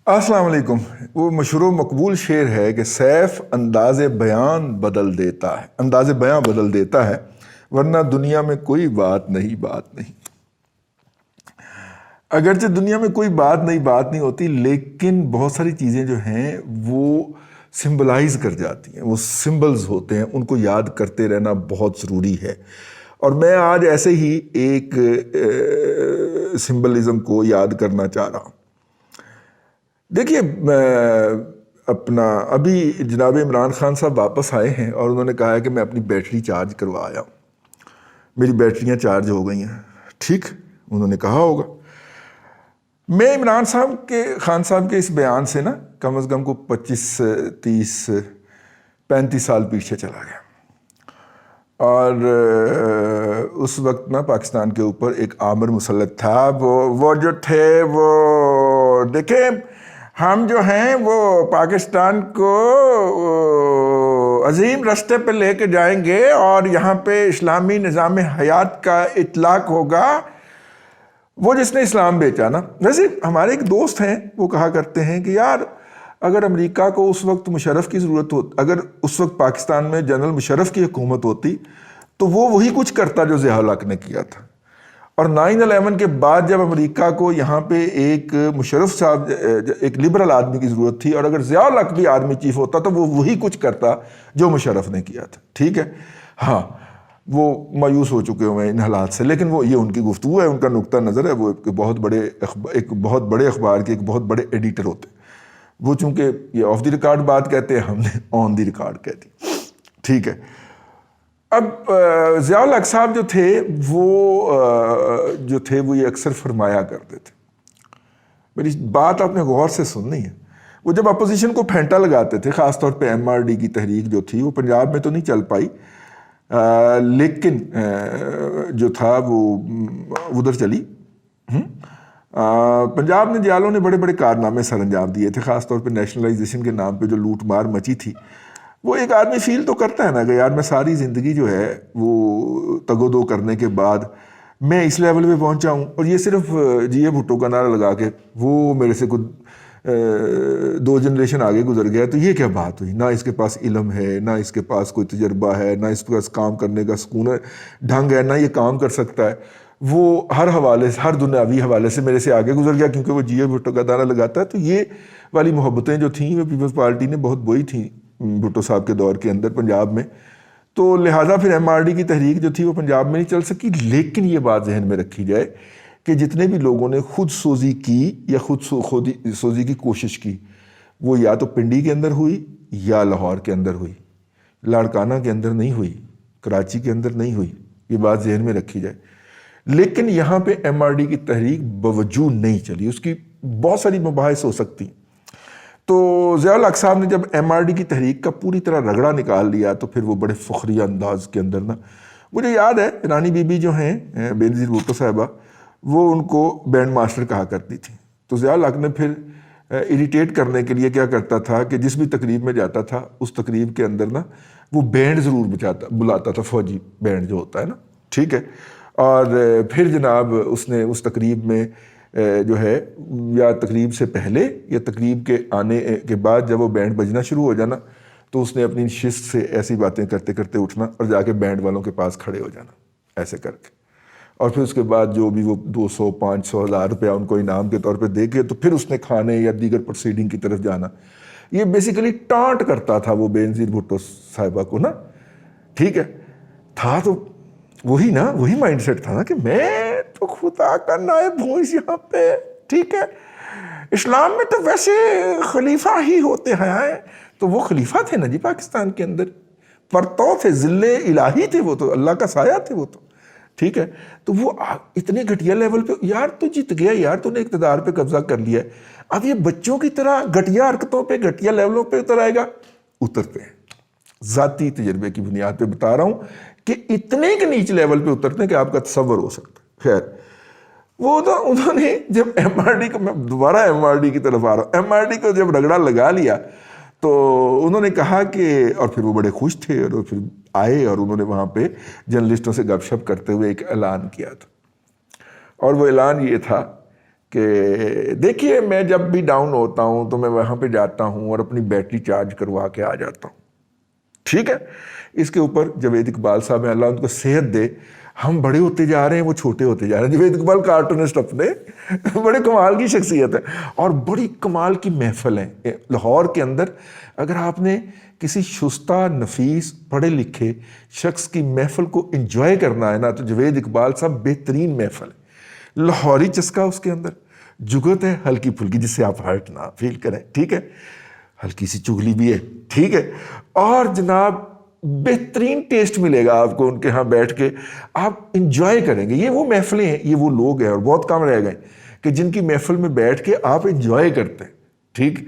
السلام علیکم۔ وہ مشہور و مقبول شعر ہے کہ سیف انداز بیان بدل دیتا ہے، انداز بیان بدل دیتا ہے، ورنہ دنیا میں کوئی بات نہیں۔ اگرچہ دنیا میں کوئی بات نہیں ہوتی، لیکن بہت ساری چیزیں جو ہیں وہ سمبلائز کر جاتی ہیں، وہ سمبلز ہوتے ہیں، ان کو یاد کرتے رہنا بہت ضروری ہے۔ اور میں آج ایسے ہی ایک سمبلزم کو یاد کرنا چاہ رہا ہوں۔ دیکھیے، ابھی جناب عمران خان صاحب واپس آئے ہیں اور انہوں نے کہا ہے کہ میں اپنی بیٹری چارج کروا آیا ہوں، میری بیٹریاں چارج ہو گئی ہیں۔ ٹھیک، انہوں نے کہا ہوگا۔ میں عمران خان صاحب کے اس بیان سے نا کم از کم کو 25 30 35 سال پیچھے چلا گیا، اور اس وقت نا پاکستان کے اوپر ایک آمر مسلط تھا۔ وہ جو تھے وہ دیکھیں، ہم جو ہیں وہ پاکستان کو عظیم راستے پہ لے کے جائیں گے اور یہاں پہ اسلامی نظام حیات کا اطلاق ہوگا۔ وہ جس نے اسلام بیچا نا، ویسے ہمارے ایک دوست ہیں، وہ کہا کرتے ہیں کہ یار اگر امریکہ کو اس وقت مشرف کی ضرورت ہوتی، اگر اس وقت پاکستان میں جنرل مشرف کی حکومت ہوتی تو وہ وہی کچھ کرتا جو ضیاء الحق نے کیا تھا۔ اور 9/11 کے بعد جب امریکہ کو یہاں پہ ایک مشرف صاحب، ایک لبرل آدمی کی ضرورت تھی، اور اگر ضیاء الحق بھی آرمی چیف ہوتا تو وہ وہی کچھ کرتا جو مشرف نے کیا تھا۔ ٹھیک ہے، ہاں وہ مایوس ہو چکے ہوئے ہیں ان حالات سے، لیکن وہ یہ ان کی گفتگو ہے، ان کا نقطہ نظر ہے۔ وہ ایک بہت بڑے اخبار کے ایک بہت بڑے ایڈیٹر ہوتے ہیں۔ وہ چونکہ یہ آف دی ریکارڈ بات کہتے ہیں، ہم نے آن دی ریکارڈ کہہ دی۔ ٹھیک ہے، اب ضیاء الحق صاحب جو تھے وہ یہ اکثر فرمایا کرتے تھے، میری بات آپ نے غور سے سننی ہے۔ وہ جب اپوزیشن کو پھینٹا لگاتے تھے، خاص طور پہ MRD کی تحریک جو تھی، وہ پنجاب میں تو نہیں چل پائی، لیکن جو تھا وہ ادھر چلی۔ پنجاب میں دیالوں نے بڑے بڑے کارنامے سر انجام دیے تھے، خاص طور پہ نیشنلائزیشن کے نام پہ جو لوٹ مار مچی تھی۔ وہ ایک آدمی فیل تو کرتا ہے نا کہ یار میں ساری زندگی جو ہے وہ تگ و دو کرنے کے بعد میں اس لیول پہ پہنچا ہوں، اور یہ صرف جی اے بھٹو کا نعرہ لگا کے وہ میرے سے کچھ 2 جنریشن آگے گزر گیا، تو یہ کیا بات ہوئی؟ نہ اس کے پاس علم ہے، نہ اس کے پاس کوئی تجربہ ہے، نہ اس کے پاس کام کرنے کا سکون ڈھنگ ہے، نہ یہ کام کر سکتا ہے۔ وہ ہر حوالے سے، ہر دنیاوی حوالے سے میرے سے آگے گزر گیا کیونکہ وہ جی اے بھٹو کا نعرہ لگاتا ہے۔ تو یہ والی محبتیں جو تھیں وہ پیپلز پارٹی نے بہت بوئی تھیں بھٹو صاحب کے دور کے اندر پنجاب میں، تو لہٰذا پھر MRD کی تحریک جو تھی وہ پنجاب میں نہیں چل سکی۔ لیکن یہ بات ذہن میں رکھی جائے کہ جتنے بھی لوگوں نے خود سوزی کی یا خود سوزی کی کوشش کی، وہ یا تو پنڈی کے اندر ہوئی یا لاہور کے اندر ہوئی، لاڑکانہ کے اندر نہیں ہوئی، کراچی کے اندر نہیں ہوئی۔ یہ بات ذہن میں رکھی جائے۔ لیکن یہاں پہ MRD کی تحریک باوجود نہیں چلی، اس کی بہت ساری مباحث ہو سکتی۔ تو ضیاء الحق صاحب نے جب MRD کی تحریک کا پوری طرح رگڑا نکال لیا تو پھر وہ بڑے فخریہ انداز کے اندر نا، مجھے یاد ہے رانی بی بی جو ہیں بینظیر بھٹو صاحبہ، وہ ان کو بینڈ ماسٹر کہا کرتی تھی۔ تو ضیاء الحق نے پھر اریٹیٹ کرنے کے لیے کیا کرتا تھا کہ جس بھی تقریب میں جاتا تھا اس تقریب کے اندر نا وہ بینڈ ضرور بلاتا تھا، فوجی بینڈ جو ہوتا ہے نا۔ ٹھیک ہے، اور پھر جناب اس نے اس تقریب میں جو ہے، یا تقریب سے پہلے یا تقریب کے آنے کے بعد جب وہ بینڈ بجنا شروع ہو جانا تو اس نے اپنی نشست سے ایسی باتیں کرتے کرتے اٹھنا اور جا کے بینڈ والوں کے پاس کھڑے ہو جانا ایسے کر کے، اور پھر اس کے بعد جو بھی وہ 200 500 1000 روپیہ ان کو انعام کے طور پہ دے کے تو پھر اس نے کھانے یا دیگر پروسیڈنگ کی طرف جانا۔ یہ بیسیکلی ٹانٹ کرتا تھا وہ بینظیر بھٹو صاحبہ کو نا۔ ٹھیک ہے، تھا تو وہی مائنڈ سیٹ تھا نا کہ میں تو خدا کا نائب ہوں اس یہاں پہ۔ ٹھیک ہے، اسلام میں تو ویسے خلیفہ ہی ہوتے ہیں، تو وہ خلیفہ تھے نا جی پاکستان کے اندر، پرتو تھے، ذل الہی تھے، وہ تو اللہ کا سایہ تھے وہ تو۔ ٹھیک ہے، تو وہ اتنے گھٹیا لیول پہ، یار تو جیت گیا، یار تو نے اقتدار پہ قبضہ کر لیا ہے، اب یہ بچوں کی طرح گھٹیا حرکتوں پہ، گھٹیا لیولوں پہ اتر آئے گا؟ اترتے ہیں۔ ذاتی تجربے کی بنیاد پہ بتا رہا ہوں کہ اتنے کے نیچے لیول پہ اترتے ہیں کہ آپ کا تصور ہو سکتا ہے۔ خیر، وہ تو انہوں نے جب MRD کو، میں دوبارہ MRD کی طرف آ رہا ہوں، MRD کو جب رگڑا لگا لیا تو انہوں نے کہا کہ، اور پھر وہ بڑے خوش تھے اور پھر آئے اور انہوں نے وہاں پہ جرنلسٹوں سے گپ شپ کرتے ہوئے ایک اعلان کیا تھا، اور وہ اعلان یہ تھا کہ دیکھیے میں جب بھی ڈاؤن ہوتا ہوں تو میں وہاں پہ جاتا ہوں اور اپنی بیٹری چارج کروا کے آ جاتا ہوں. ٹھیک ہے. اس کے اوپر جاوید اقبال صاحب ہیں، اللہ ان کو صحت دے، ہم بڑے ہوتے جا رہے ہیں، وہ چھوٹے ہوتے جا رہے ہیں. جاوید اقبال کارٹونسٹ اپنے بڑے کمال کی شخصیت ہے اور بڑی کمال کی محفل ہے لاہور کے اندر. اگر آپ نے کسی شستہ نفیس پڑھے لکھے شخص کی محفل کو انجوائے کرنا ہے نا تو جاوید اقبال صاحب بہترین محفل ہے. لاہوری چسکا اس کے اندر، جگت ہے ہلکی پھلکی جس سے آپ ہرٹ نہ فیل کریں. ٹھیک ہے. ہلکی سی چگلی بھی ہے. ٹھیک ہے. اور جناب بہترین ٹیسٹ ملے گا آپ کو ان کے ہاں بیٹھ کے، آپ انجوائے کریں گے. یہ وہ محفلیں ہیں، یہ وہ لوگ ہیں اور بہت کم رہ گئے کہ جن کی محفل میں بیٹھ کے آپ انجوائے کرتے ہیں. ٹھیک.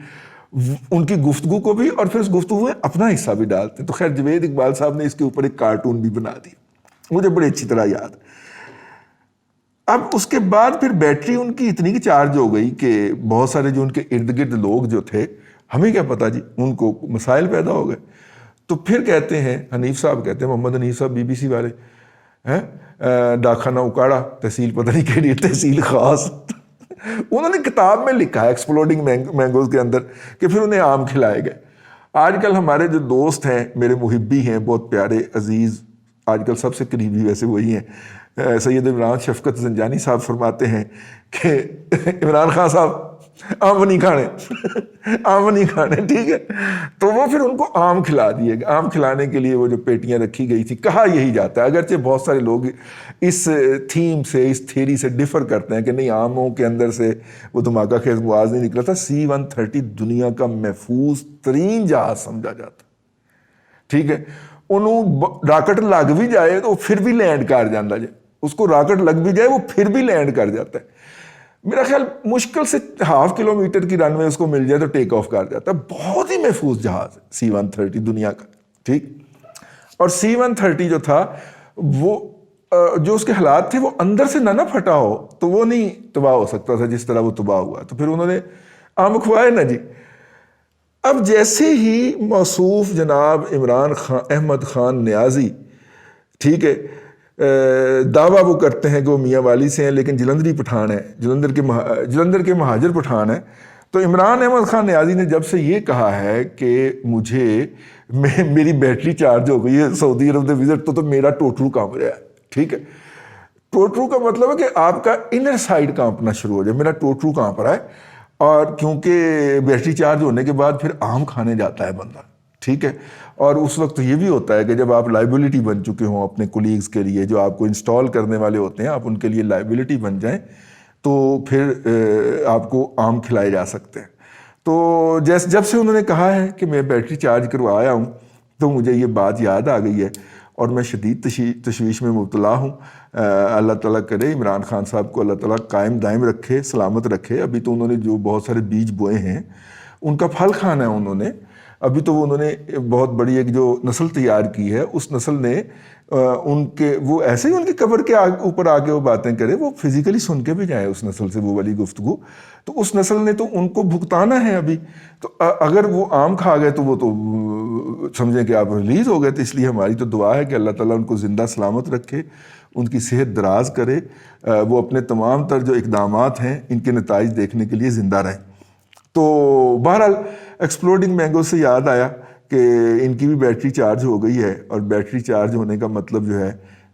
ان کی گفتگو کو بھی اور پھر اس گفتگو میں اپنا حصہ بھی ڈالتے ہیں. تو خیر جاوید اقبال صاحب نے اس کے اوپر ایک کارٹون بھی بنا دیا، مجھے بڑی اچھی طرح یاد ہے. اب اس کے بعد پھر بیٹری ان کی اتنی کی چارج ہو گئی کہ بہت سارے جو ان کے ارد گرد لوگ جو تھے، ہمیں کیا پتا جی، ان کو مسائل پیدا ہو گئے. تو پھر کہتے ہیں حنیف صاحب، کہتے ہیں محمد حنیف صاحب BBC والے ہیں، ڈاکخانہ اکاڑا تحصیل پتہ نہیں کہڑی تحصیل خاص، انہوں نے کتاب میں لکھا ہے ایکسپلوڈنگ مینگوز کے اندر کہ پھر انہیں آم کھلائے گئے. آج کل ہمارے جو دوست ہیں، میرے محبی ہیں، بہت پیارے عزیز، آج کل سب سے قریبی ویسے وہی ہیں، سید عمران شفقت زنجانی صاحب فرماتے ہیں کہ عمران خان صاحب آم نہیں کھانے، آم نہیں کھانے. ٹھیک ہے. تو وہ پھر ان کو آم کھلا دیے گا. آم کھلانے کے لیے وہ جو پیٹیاں رکھی گئی تھی، کہا یہی جاتا ہے، اگرچہ بہت سارے لوگ اس تھیم سے، اس تھیری سے ڈفر کرتے ہیں کہ نہیں، آموں کے اندر سے وہ دھماکہ خیز مواد نہیں نکلا تھا. C-130 دنیا کا محفوظ ترین جہاز سمجھا جاتا. ٹھیک ہے. انہوں راکٹ لگ بھی جائے تو پھر بھی لینڈ کر جاتا جائے، اس کو راکٹ لگ بھی جائے وہ پھر بھی لینڈ کر جاتا ہے. میرا خیال مشکل سے 0.5 کلومیٹر کی رن وے اس کو مل جائے تو ٹیک آف کر جاتا ہے. بہت ہی محفوظ جہاز ہے C-130 دنیا کا. ٹھیک. اور C-130 جو تھا وہ جو اس کے حالات تھے وہ اندر سے نہ پھٹا ہو تو وہ نہیں تباہ ہو سکتا تھا جس طرح وہ تباہ ہوا. تو پھر انہوں نے آم کھوائے نا جی. اب جیسے ہی موصوف جناب عمران خان، احمد خان نیازی، ٹھیک ہے، دعویٰ وہ کرتے ہیں کہ وہ میاں والی سے ہیں لیکن جلندری پٹھان ہے، جلندر کے مہاجر پٹھان ہے. تو عمران احمد خان نیازی نے جب سے یہ کہا ہے کہ میری بیٹری چارج ہو گئی ہے سعودی عرب دے وزٹ تو میرا ٹوٹرو کانپ رہا ہے. ٹھیک ہے. ٹوٹرو کا مطلب ہے کہ آپ کا انر سائڈ کانپنا شروع ہو جائے. میرا ٹوٹرو کانپ رہا ہے، اور کیونکہ بیٹری چارج ہونے کے بعد پھر آم کھانے جاتا ہے بندہ. ٹھیک ہے. اور اس وقت یہ بھی ہوتا ہے کہ جب آپ لائبلٹی بن چکے ہوں اپنے کولیگز کے لیے، جو آپ کو انسٹال کرنے والے ہوتے ہیں، آپ ان کے لیے لائبلٹی بن جائیں تو پھر آپ کو آم کھلائے جا سکتے ہیں. تو جب سے انہوں نے کہا ہے کہ میں بیٹری چارج کروایا ہوں تو مجھے یہ بات یاد آ گئی ہے اور میں شدید تشویش میں مبتلا ہوں. اللہ تعالیٰ کرے عمران خان صاحب کو اللہ تعالیٰ قائم دائم رکھے، سلامت رکھے. ابھی تو انہوں نے جو بہت سارے بیج بوئے ہیں ان کا پھل کھانا ہے انہوں نے. ابھی تو انہوں نے بہت بڑی ایک جو نسل تیار کی ہے، اس نسل نے ان کے وہ ایسے ہی ان کی قبر کے اوپر آ کے وہ باتیں کرے، وہ فزیکلی سن کے بھی جائیں اس نسل سے وہ والی گفتگو. تو اس نسل نے تو ان کو بھگتانا ہے ابھی. تو اگر وہ آم کھا گئے تو وہ تو سمجھیں کہ آپ ریلیز ہو گئے. تو اس لیے ہماری تو دعا ہے کہ اللہ تعالیٰ ان کو زندہ سلامت رکھے، ان کی صحت دراز کرے، وہ اپنے تمام تر جو اقدامات ہیں ان کے نتائج دیکھنے کے لیے زندہ رہیں. تو بہرحال ایکسپلوڈنگ مینگو سے یاد آیا کہ ان کی بھی بیٹری چارج ہو گئی ہے، اور بیٹری چارج ہونے کا مطلب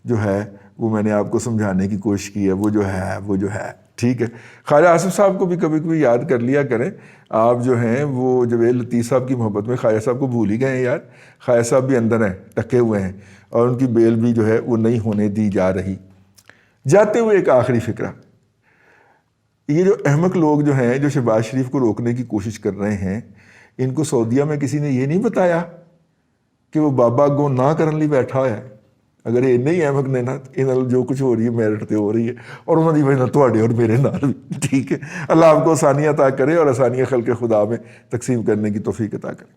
جو ہے وہ میں نے آپ کو سمجھانے کی کوشش کی ہے، وہ جو ہے. ٹھیک ہے. خواجہ آصف صاحب کو بھی کبھی کبھی یاد کر لیا کریں. آپ جو ہیں وہ جاوید لطیف صاحب کی محبت میں خواجہ صاحب کو بھول ہی گئے ہیں یار. خواجہ صاحب بھی اندر ہیں، ٹکے ہوئے ہیں، اور ان کی بیل بھی جو ہے وہ نہیں ہونے دی جا رہی. جاتے ہوئے ایک آخری فکرہ، یہ جو احمق لوگ جو ہیں جو شہباز شریف کو روکنے کی کوشش کر رہے ہیں، ان کو سعودیہ میں کسی نے یہ نہیں بتایا کہ وہ بابا گو نہ کرن لی بیٹھا ہوا ہے. اگر یہ نہیں احمق نے نا، انہوں جو کچھ ہو رہی ہے میرٹ تے ہو رہی ہے، اور انہوں کی وجہ تھوڑے اور میرے نال بھی. ٹھیک ہے. اللہ آپ کو آسانیاں عطا کرے اور آسانیاں خلق خدا میں تقسیم کرنے کی توفیق عطا کرے.